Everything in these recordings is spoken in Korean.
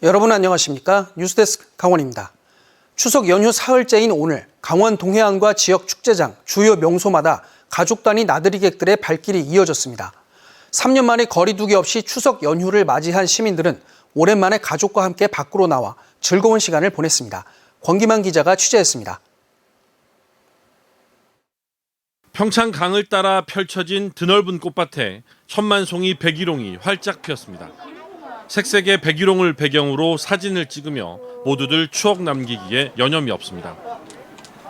여러분 안녕하십니까? 뉴스데스크 강원입니다. 추석 연휴 사흘째인 오늘 강원 동해안과 지역 축제장, 주요 명소마다 가족 단위 나들이객들의 발길이 이어졌습니다. 3년 만에 거리두기 없이 추석 연휴를 맞이한 시민들은 오랜만에 가족과 함께 밖으로 나와 즐거운 시간을 보냈습니다. 권기만 기자가 취재했습니다. 평창 강을 따라 펼쳐진 드넓은 꽃밭에 천만송이 백일홍이 활짝 피었습니다. 색색의 백일홍을 배경으로 사진을 찍으며 모두들 추억 남기기에 여념이 없습니다.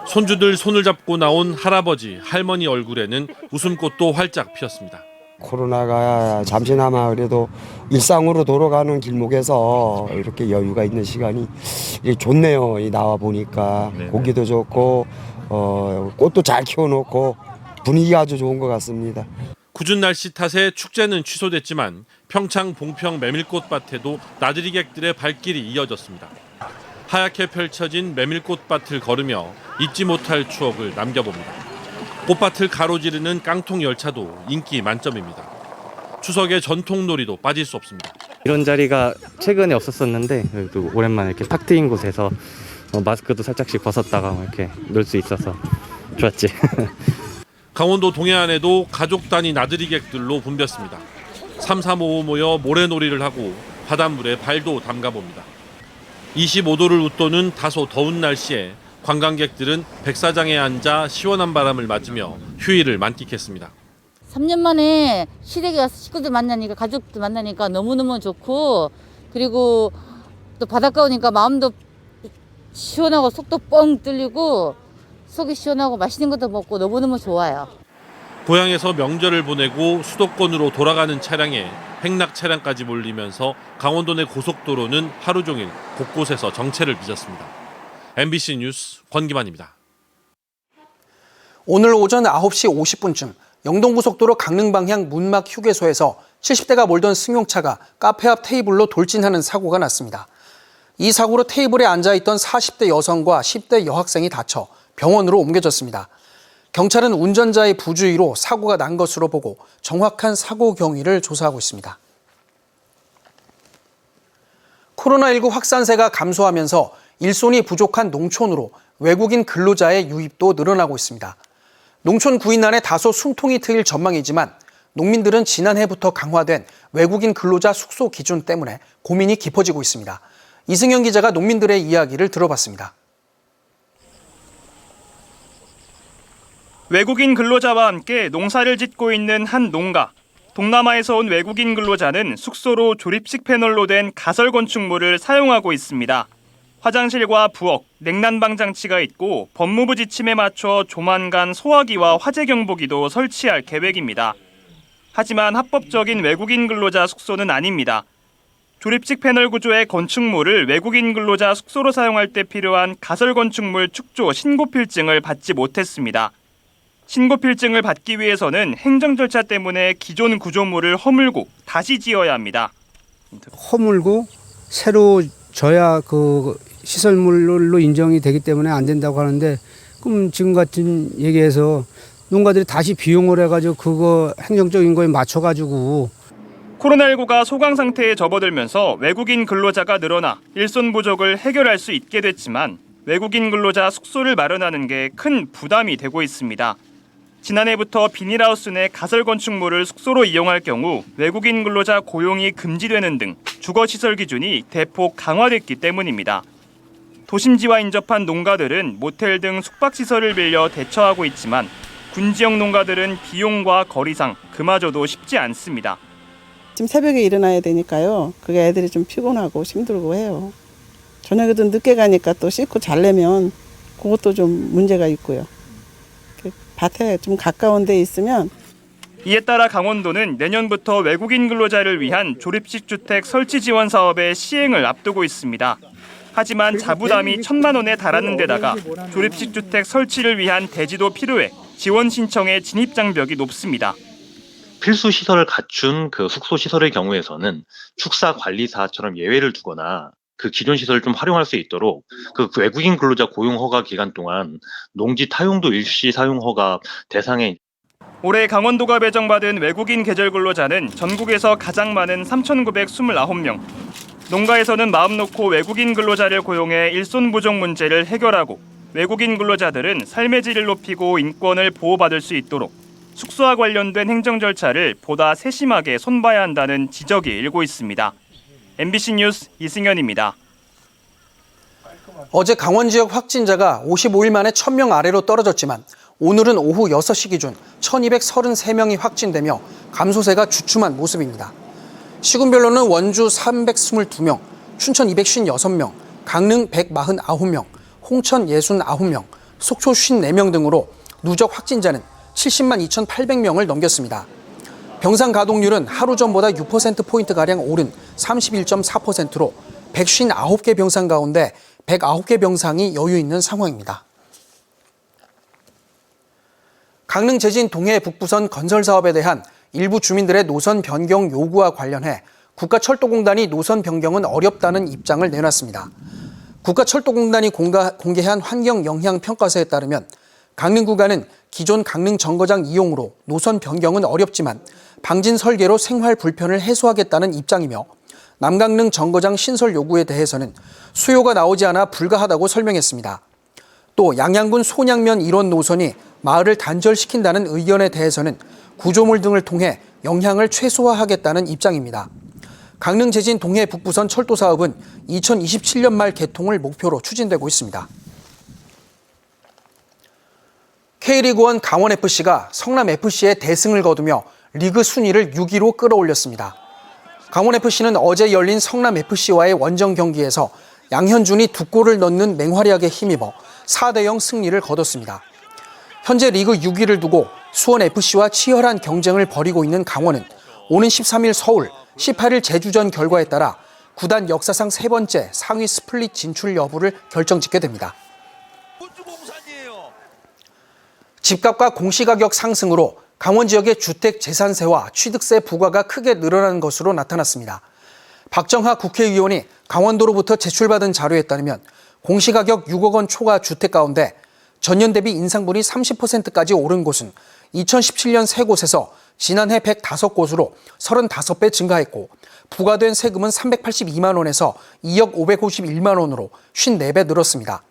손주들 손을 잡고 나온 할아버지, 할머니 얼굴에는 웃음꽃도 활짝 피었습니다. 코로나가 잠시나마 그래도 일상으로 돌아가는 길목에서 이렇게 여유가 있는 시간이 좋네요. 나와 보니까 공기도 좋고 꽃도 잘 키워놓고 분위기가 아주 좋은 것 같습니다. 궂은 날씨 탓에 축제는 취소됐지만 평창 봉평 메밀꽃밭에도 나들이객들의 발길이 이어졌습니다. 하얗게 펼쳐진 메밀꽃밭을 걸으며 잊지 못할 추억을 남겨봅니다. 꽃밭을 가로지르는 깡통 열차도 인기 만점입니다. 추석의 전통놀이도 빠질 수 없습니다. 이런 자리가 최근에 없었었는데 그래도 오랜만에 이렇게 탁 트인 곳에서 마스크도 살짝씩 벗었다가 이렇게 놀 수 있어서 좋았지. 강원도 동해안에도 가족 단위 나들이객들로 붐볐습니다. 3, 4, 5 모여 모래놀이를 하고 바닷물에 발도 담가봅니다. 25도를 웃도는 다소 더운 날씨에 관광객들은 백사장에 앉아 시원한 바람을 맞으며 휴일을 만끽했습니다. 3년 만에 시댁에 가서 식구들 만나니까 가족들 만나니까 너무너무 좋고, 그리고 또 바닷가 오니까 마음도 시원하고 속도 뻥 뚫리고 속이 시원하고 맛있는 것도 먹고 너무너무 좋아요. 고향에서 명절을 보내고 수도권으로 돌아가는 차량에 행락 차량까지 몰리면서 강원도 내 고속도로는 하루 종일 곳곳에서 정체를 빚었습니다. MBC 뉴스 권기만입니다. 오늘 오전 9시 50분쯤 영동고속도로 강릉 방향 문막 휴게소에서 70대가 몰던 승용차가 카페 앞 테이블로 돌진하는 사고가 났습니다. 이 사고로 테이블에 앉아있던 40대 여성과 10대 여학생이 다쳐 병원으로 옮겨졌습니다. 경찰은 운전자의 부주의로 사고가 난 것으로 보고 정확한 사고 경위를 조사하고 있습니다. 코로나19 확산세가 감소하면서 일손이 부족한 농촌으로 외국인 근로자의 유입도 늘어나고 있습니다. 농촌 구인난에 다소 숨통이 트일 전망이지만 농민들은 지난해부터 강화된 외국인 근로자 숙소 기준 때문에 고민이 깊어지고 있습니다. 이승현 기자가 농민들의 이야기를 들어봤습니다. 외국인 근로자와 함께 농사를 짓고 있는 한 농가. 동남아에서 온 외국인 근로자는 숙소로 조립식 패널로 된 가설 건축물을 사용하고 있습니다. 화장실과 부엌, 냉난방 장치가 있고 법무부 지침에 맞춰 조만간 소화기와 화재 경보기도 설치할 계획입니다. 하지만 합법적인 외국인 근로자 숙소는 아닙니다. 조립식 패널 구조의 건축물을 외국인 근로자 숙소로 사용할 때 필요한 가설 건축물 축조 신고필증을 받지 못했습니다. 신고필증을 받기 위해서는 행정 절차 때문에 기존 구조물을 허물고 다시 지어야 합니다. 허물고 새로 져야 그 시설물로 인정이 되기 때문에 안 된다고 하는데, 그럼 지금 같은 얘기해서 농가들이 다시 비용을 해가지고 그거 행정적인 거에 맞춰가지고. 코로나19가 소강 상태에 접어들면서 외국인 근로자가 늘어나 일손 부족을 해결할 수 있게 됐지만 외국인 근로자 숙소를 마련하는 게 큰 부담이 되고 있습니다. 지난해부터 비닐하우스 내 가설 건축물을 숙소로 이용할 경우 외국인 근로자 고용이 금지되는 등 주거시설 기준이 대폭 강화됐기 때문입니다. 도심지와 인접한 농가들은 모텔 등 숙박시설을 빌려 대처하고 있지만 군지역 농가들은 비용과 거리상 그마저도 쉽지 않습니다. 지금 새벽에 일어나야 되니까요. 그게 애들이 좀 피곤하고 힘들고 해요. 저녁에도 늦게 가니까 또 씻고 자려면 그것도 좀 문제가 있고요. 밭에 좀 가까운 데 있으면. 이에 따라 강원도는 내년부터 외국인 근로자를 위한 조립식 주택 설치 지원 사업의 시행을 앞두고 있습니다. 하지만 자부담이 1,000만 원에 달하는 데다가 조립식 주택 설치를 위한 대지도 필요해 지원 신청의 진입 장벽이 높습니다. 필수 시설을 갖춘 그 숙소 시설의 경우에서는 축사 관리사처럼 예외를 두거나 그 기존 시설을 좀 활용할 수 있도록 그 외국인 근로자 고용 허가 기간 동안 농지 타용도 일시 사용 허가 대상에. 올해 강원도가 배정받은 외국인 계절 근로자는 전국에서 가장 많은 3,929명. 농가에서는 마음 놓고 외국인 근로자를 고용해 일손 부족 문제를 해결하고 외국인 근로자들은 삶의 질을 높이고 인권을 보호받을 수 있도록 숙소와 관련된 행정 절차를 보다 세심하게 손봐야 한다는 지적이 일고 있습니다. MBC 뉴스 이승현입니다. 어제 강원 지역 확진자가 55일 만에 1000명 아래로 떨어졌지만 오늘은 오후 6시 기준 1233명이 확진되며 감소세가 주춤한 모습입니다. 시군별로는 원주 322명, 춘천 256명, 강릉 149명, 홍천 69명, 속초 54명 등으로 누적 확진자는 70만 2,800명을 넘겼습니다. 병상 가동률은 하루 전보다 6%포인트가량 오른 31.4%로 159개 병상 가운데 109개 병상이 여유 있는 상황입니다. 강릉 제진 동해 북부선 건설 사업에 대한 일부 주민들의 노선 변경 요구와 관련해 국가철도공단이 노선 변경은 어렵다는 입장을 내놨습니다. 국가철도공단이 공개한 환경영향평가서에 따르면 강릉 구간은 기존 강릉 정거장 이용으로 노선 변경은 어렵지만 방진 설계로 생활 불편을 해소하겠다는 입장이며 남강릉 정거장 신설 요구에 대해서는 수요가 나오지 않아 불가하다고 설명했습니다. 또 양양군 손양면 1원 노선이 마을을 단절시킨다는 의견에 대해서는 구조물 등을 통해 영향을 최소화하겠다는 입장입니다. 강릉 제진 동해 북부선 철도 사업은 2027년 말 개통을 목표로 추진되고 있습니다. K리그1 강원FC가 성남FC의 대승을 거두며 리그 순위를 6위로 끌어올렸습니다. 강원FC는 어제 열린 성남FC와의 원정 경기에서 양현준이 2골을 넣는 맹활약에 힘입어 4대0 승리를 거뒀습니다. 현재 리그 6위를 두고 수원FC와 치열한 경쟁을 벌이고 있는 강원은 오는 13일 서울, 18일 제주전 결과에 따라 구단 역사상 3번째 상위 스플릿 진출 여부를 결정짓게 됩니다. 집값과 공시가격 상승으로 강원 지역의 주택 재산세와 취득세 부과가 크게 늘어난 것으로 나타났습니다. 박정하 국회의원이 강원도로부터 제출받은 자료에 따르면 공시가격 6억 원 초과 주택 가운데 전년 대비 인상분이 30%까지 오른 곳은 2017년 3곳에서 지난해 105곳으로 35배 증가했고 부과된 세금은 382만 원에서 2억 551만 원으로 54배 늘었습니다.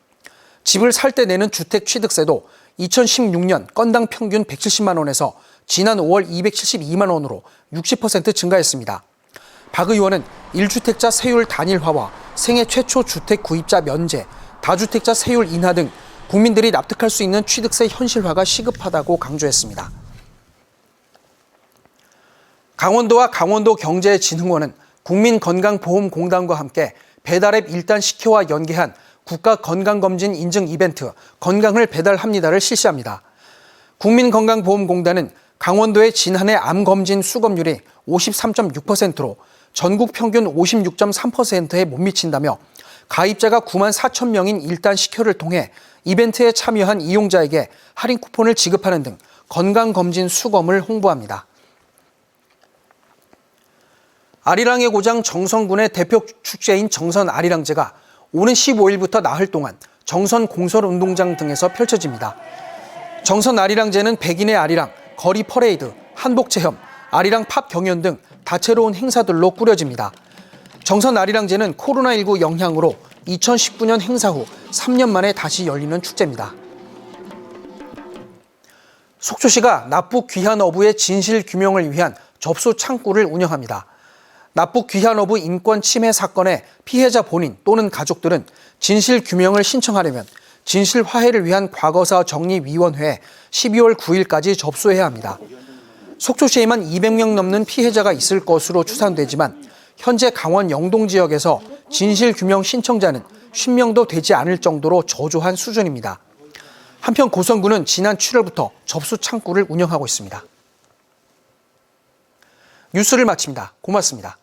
집을 살 때 내는 주택 취득세도 2016년 건당 평균 170만 원에서 지난 5월 272만 원으로 60% 증가했습니다. 박 의원은 1주택자 세율 단일화와 생애 최초 주택 구입자 면제, 다주택자 세율 인하 등 국민들이 납득할 수 있는 취득세 현실화가 시급하다고 강조했습니다. 강원도와 강원도경제진흥원은 국민건강보험공단과 함께 배달앱 1단 10회와 연계한 국가건강검진 인증 이벤트 건강을 배달합니다를 실시합니다. 국민건강보험공단은 강원도의 지난해 암검진 수검률이 53.6%로 전국 평균 56.3%에 못 미친다며 가입자가 9만 4천 명인 1단 10회를 통해 이벤트에 참여한 이용자에게 할인 쿠폰을 지급하는 등 건강검진 수검을 홍보합니다. 아리랑의 고장 정선군의 대표 축제인 정선 아리랑제가 오는 15일부터 나흘 동안 정선 공설운동장 등에서 펼쳐집니다. 정선 아리랑제는 백인의 아리랑, 거리 퍼레이드, 한복 체험, 아리랑 팝 경연 등 다채로운 행사들로 꾸려집니다. 정선 아리랑제는 코로나19 영향으로 2019년 행사 후 3년 만에 다시 열리는 축제입니다. 속초시가 납북 귀한 어부의 진실 규명을 위한 접수 창구를 운영합니다. 납북 귀한 어부 인권 침해 사건의 피해자 본인 또는 가족들은 진실 규명을 신청하려면 진실 화해를 위한 과거사 정리위원회에 12월 9일까지 접수해야 합니다. 속초시에만 200명 넘는 피해자가 있을 것으로 추산되지만 현재 강원 영동 지역에서 진실 규명 신청자는 10명도 되지 않을 정도로 저조한 수준입니다. 한편 고성군은 지난 7월부터 접수 창구를 운영하고 있습니다. 뉴스를 마칩니다. 고맙습니다.